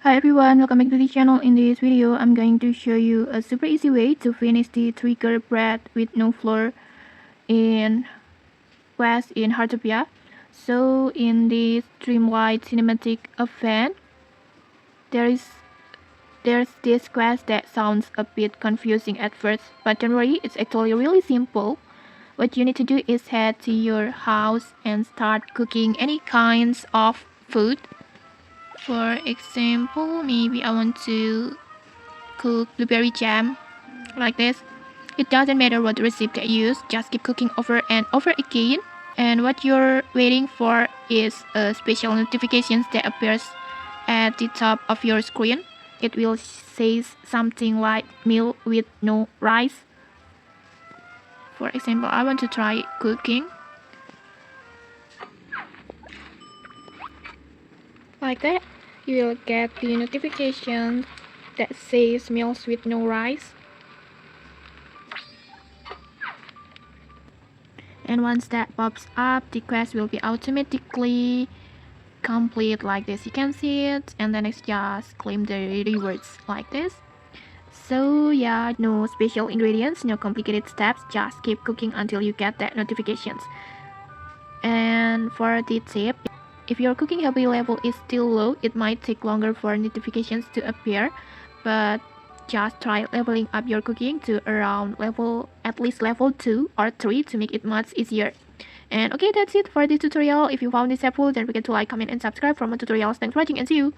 Hi everyone, welcome back to the channel. In this video, I'm going to show you a super easy way to finish the trigger bread with no flour in quest in Heartopia. So in this Dreamlight cinematic event, there's this quest that sounds a bit confusing at first, but don't worry, it's actually really simple. What you need to do is head to your house and start cooking any kinds of food. For example, maybe I want to cook blueberry jam like this. It doesn't matter what recipe you use, just keep cooking over and over again. And what you're waiting for is a special notification that appears at the top of your screen. It will say something like meal with no rice. For example, I want to try cooking like that. You will get the notification that says meals with no rice. And once that pops up, the quest will be automatically complete like this. You can see it, and then it's just claim the rewards like this. So yeah, no special ingredients, no complicated steps, just keep cooking until you get that notifications. And for the tip, if your cooking hobby level is still low, it might take longer for notifications to appear, but just try leveling up your cooking to around at least level 2 or 3 to make it much easier. And okay, that's it for this tutorial. If you found this helpful, don't forget to like, comment, and subscribe for more tutorials. Thanks for watching and see you!